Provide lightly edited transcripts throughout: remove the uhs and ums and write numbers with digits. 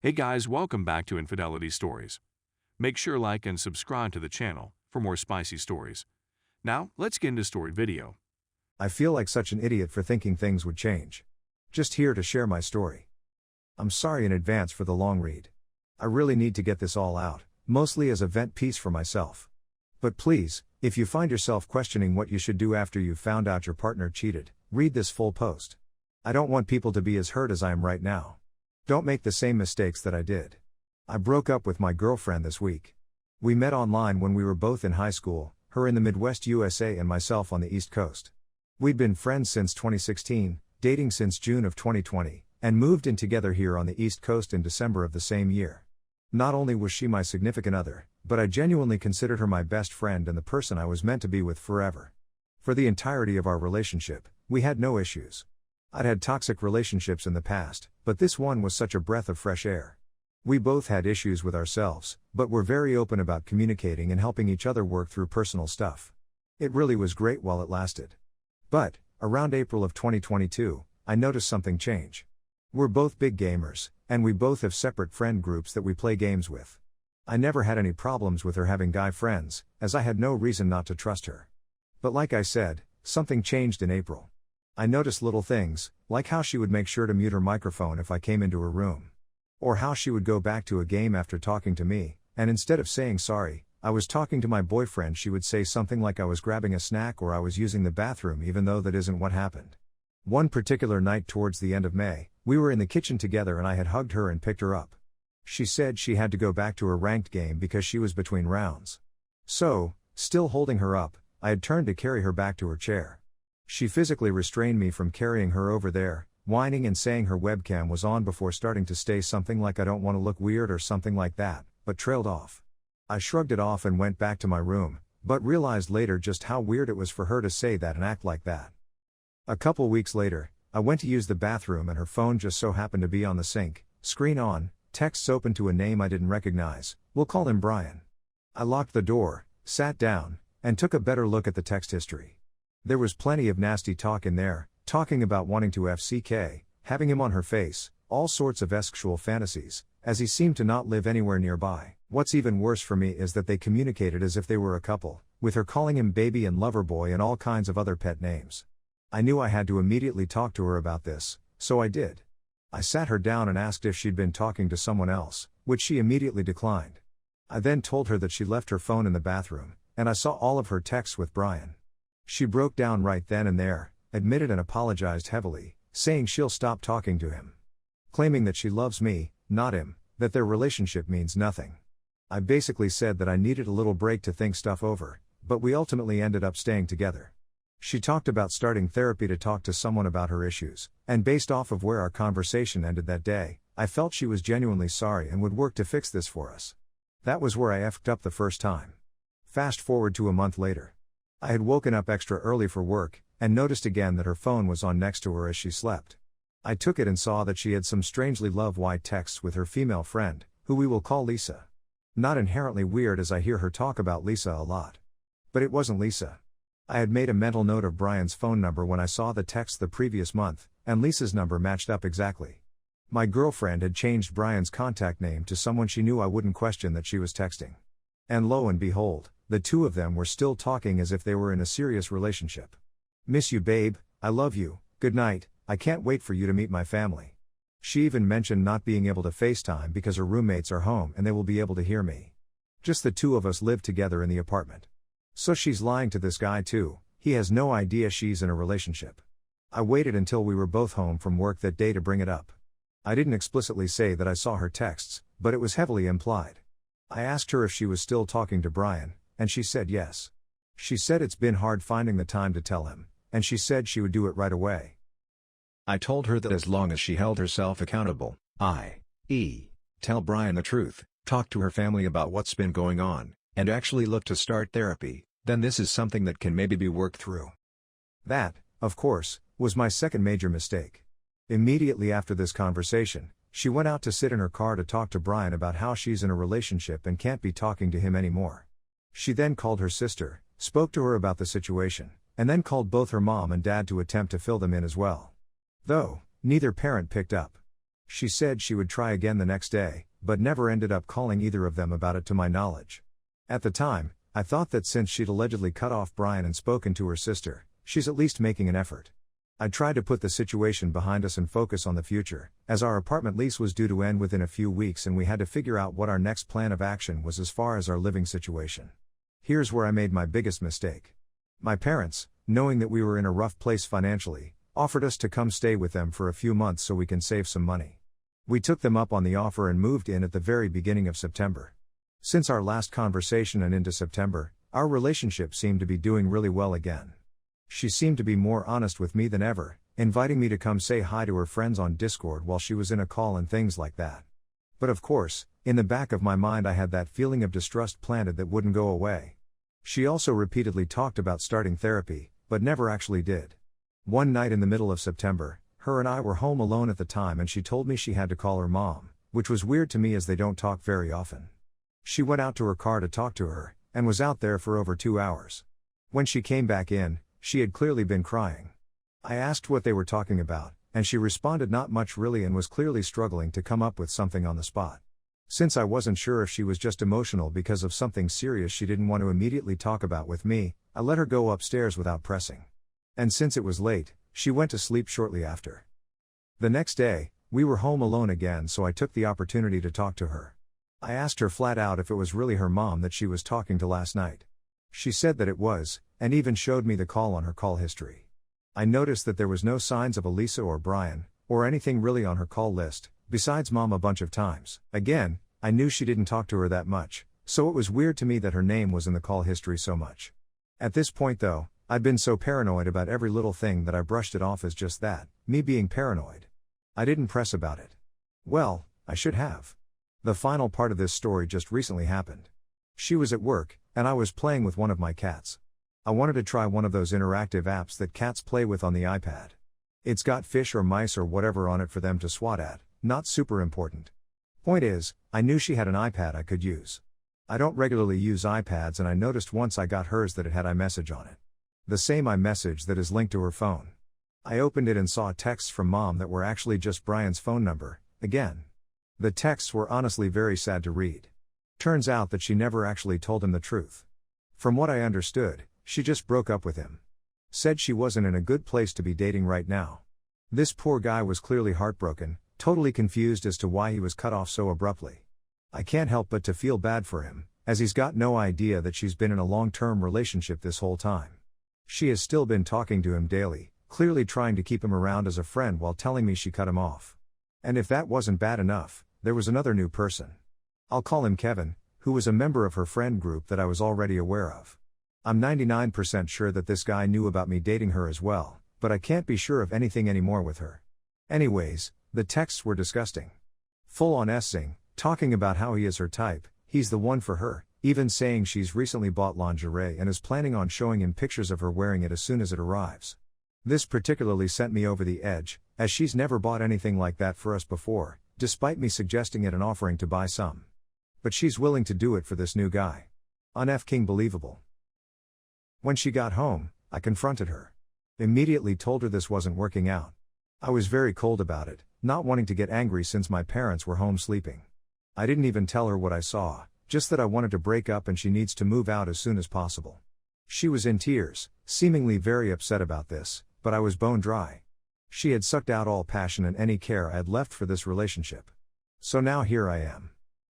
Hey guys, welcome back to Infidelity Stories. Make sure like and subscribe to the channel for more spicy stories. Now, let's get into story video. I feel like such an idiot for thinking things would change. Just here to share my story. I'm sorry in advance for the long read. I really need to get this all out, mostly as a vent piece for myself. But please, if you find yourself questioning what you should do after you've found out your partner cheated, read this full post. I don't want people to be as hurt as I am right now. Don't make the same mistakes that I did. I broke up with my girlfriend this week. We met online when we were both in high school, her in the Midwest USA and myself on the East Coast. We'd been friends since 2016, dating since June of 2020, and moved in together here on the East Coast in December of the same year. Not only was she my significant other, but I genuinely considered her my best friend and the person I was meant to be with forever. For the entirety of our relationship, we had no issues. I'd had toxic relationships in the past, but this one was such a breath of fresh air. We both had issues with ourselves, but were very open about communicating and helping each other work through personal stuff. It really was great while it lasted. But, around April of 2022, I noticed something change. We're both big gamers, and we both have separate friend groups that we play games with. I never had any problems with her having guy friends, as I had no reason not to trust her. But like I said, something changed in April. I noticed little things, like how she would make sure to mute her microphone if I came into her room. Or how she would go back to a game after talking to me, and instead of saying sorry, I was talking to my boyfriend, she would say something like I was grabbing a snack or I was using the bathroom, even though that isn't what happened. One particular night towards the end of May, we were in the kitchen together and I had hugged her and picked her up. She said she had to go back to her ranked game because she was between rounds. So, still holding her up, I had turned to carry her back to her chair. She physically restrained me from carrying her over there, whining and saying her webcam was on before starting to say something like I don't want to look weird or something like that, but trailed off. I shrugged it off and went back to my room, but realized later just how weird it was for her to say that and act like that. A couple weeks later, I went to use the bathroom and her phone just so happened to be on the sink, screen on, texts open to a name I didn't recognize. We'll call him Brian. I locked the door, sat down, and took a better look at the text history. There was plenty of nasty talk in there, talking about wanting to FCK, having him on her face, all sorts of sexual fantasies, as he seemed to not live anywhere nearby. What's even worse for me is that they communicated as if they were a couple, with her calling him baby and lover boy and all kinds of other pet names. I knew I had to immediately talk to her about this, so I did. I sat her down and asked if she'd been talking to someone else, which she immediately declined. I then told her that she left her phone in the bathroom, and I saw all of her texts with Brian. She broke down right then and there, admitted and apologized heavily, saying she'll stop talking to him. Claiming that she loves me, not him, that their relationship means nothing. I basically said that I needed a little break to think stuff over, but we ultimately ended up staying together. She talked about starting therapy to talk to someone about her issues, and based off of where our conversation ended that day, I felt she was genuinely sorry and would work to fix this for us. That was where I effed up the first time. Fast forward to a month later. I had woken up extra early for work, and noticed again that her phone was on next to her as she slept. I took it and saw that she had some strangely love-white texts with her female friend, who we will call Lisa. Not inherently weird as I hear her talk about Lisa a lot. But it wasn't Lisa. I had made a mental note of Brian's phone number when I saw the text the previous month, and Lisa's number matched up exactly. My girlfriend had changed Brian's contact name to someone she knew I wouldn't question that she was texting. And lo and behold, the two of them were still talking as if they were in a serious relationship. Miss you babe, I love you, good night, I can't wait for you to meet my family. She even mentioned not being able to FaceTime because her roommates are home and they will be able to hear me. Just the two of us live together in the apartment. So she's lying to this guy too, he has no idea she's in a relationship. I waited until we were both home from work that day to bring it up. I didn't explicitly say that I saw her texts, but it was heavily implied. I asked her if she was still talking to Brian, and she said yes. She said it's been hard finding the time to tell him, and she said she would do it right away. I told her that as long as she held herself accountable, i.e., tell Brian the truth, talk to her family about what's been going on, and actually look to start therapy, then this is something that can maybe be worked through. That, of course, was my second major mistake. Immediately after this conversation, she went out to sit in her car to talk to Brian about how she's in a relationship and can't be talking to him anymore. She then called her sister, spoke to her about the situation, and then called both her mom and dad to attempt to fill them in as well. Though, neither parent picked up. She said she would try again the next day, but never ended up calling either of them about it to my knowledge. At the time, I thought that since she'd allegedly cut off Brian and spoken to her sister, she's at least making an effort. I tried to put the situation behind us and focus on the future, as our apartment lease was due to end within a few weeks and we had to figure out what our next plan of action was as far as our living situation. Here's where I made my biggest mistake. My parents, knowing that we were in a rough place financially, offered us to come stay with them for a few months so we can save some money. We took them up on the offer and moved in at the very beginning of September. Since our last conversation and into September, our relationship seemed to be doing really well again. She seemed to be more honest with me than ever, inviting me to come say hi to her friends on Discord while she was in a call and things like that. But of course, in the back of my mind I had that feeling of distrust planted that wouldn't go away. She also repeatedly talked about starting therapy, but never actually did. One night in the middle of September, her and I were home alone at the time and she told me she had to call her mom, which was weird to me as they don't talk very often. She went out to her car to talk to her, and was out there for over 2 hours. When she came back in, she had clearly been crying. I asked what they were talking about, and she responded not much really and was clearly struggling to come up with something on the spot. Since I wasn't sure if she was just emotional because of something serious she didn't want to immediately talk about with me, I let her go upstairs without pressing. And since it was late, she went to sleep shortly after. The next day, we were home alone again, so I took the opportunity to talk to her. I asked her flat out if it was really her mom that she was talking to last night. She said that it was, and even showed me the call on her call history. I noticed that there was no signs of Elisa or Brian, or anything really on her call list, besides mom a bunch of times. Again, I knew she didn't talk to her that much, so it was weird to me that her name was in the call history so much. At this point though, I'd been so paranoid about every little thing that I brushed it off as just that, me being paranoid. I didn't press about it. Well, I should have. The final part of this story just recently happened. She was at work, and I was playing with one of my cats. I wanted to try one of those interactive apps that cats play with on the iPad. It's got fish or mice or whatever on it for them to swat at, not super important. Point is, I knew she had an iPad I could use. I don't regularly use iPads and I noticed once I got hers that it had iMessage on it. The same iMessage that is linked to her phone. I opened it and saw texts from mom that were actually just Brian's phone number, again. The texts were honestly very sad to read. Turns out that she never actually told him the truth. From what I understood, she just broke up with him. Said she wasn't in a good place to be dating right now. This poor guy was clearly heartbroken, totally confused as to why he was cut off so abruptly. I can't help but to feel bad for him, as he's got no idea that she's been in a long-term relationship this whole time. She has still been talking to him daily, clearly trying to keep him around as a friend while telling me she cut him off. And if that wasn't bad enough, there was another new person. I'll call him Kevin, who was a member of her friend group that I was already aware of. I'm 99% sure that this guy knew about me dating her as well, but I can't be sure of anything anymore with her. Anyways, the texts were disgusting. Full on S-ing, talking about how he is her type, he's the one for her, even saying she's recently bought lingerie and is planning on showing him pictures of her wearing it as soon as it arrives. This particularly sent me over the edge, as she's never bought anything like that for us before, despite me suggesting it and offering to buy some. But she's willing to do it for this new guy. Un-f-king believable. When she got home, I confronted her. Immediately told her this wasn't working out. I was very cold about it, not wanting to get angry since my parents were home sleeping. I didn't even tell her what I saw, just that I wanted to break up and she needs to move out as soon as possible. She was in tears, seemingly very upset about this, but I was bone dry. She had sucked out all passion and any care I had left for this relationship. So now here I am.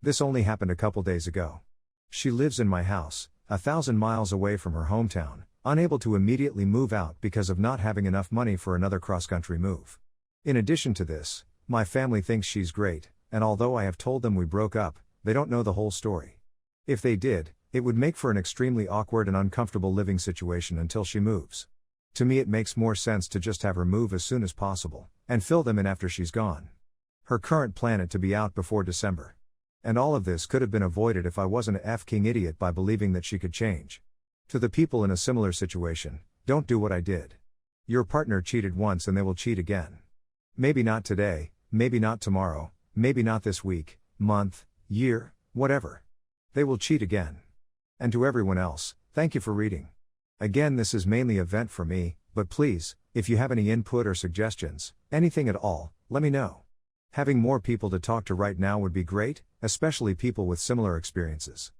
This only happened a couple days ago. She lives in my house, 1,000 miles away from her hometown, unable to immediately move out because of not having enough money for another cross-country move. In addition to this, my family thinks she's great, and although I have told them we broke up, they don't know the whole story. If they did, it would make for an extremely awkward and uncomfortable living situation until she moves. To me it makes more sense to just have her move as soon as possible, and fill them in after she's gone. Her current plan is to be out before December. And all of this could have been avoided if I wasn't a f-king idiot by believing that she could change. To the people in a similar situation, don't do what I did. Your partner cheated once and they will cheat again. Maybe not today, maybe not tomorrow, maybe not this week, month, year, whatever. They will cheat again. And to everyone else, thank you for reading. Again, this is mainly a vent for me, but please, if you have any input or suggestions, anything at all, let me know. Having more people to talk to right now would be great, especially people with similar experiences.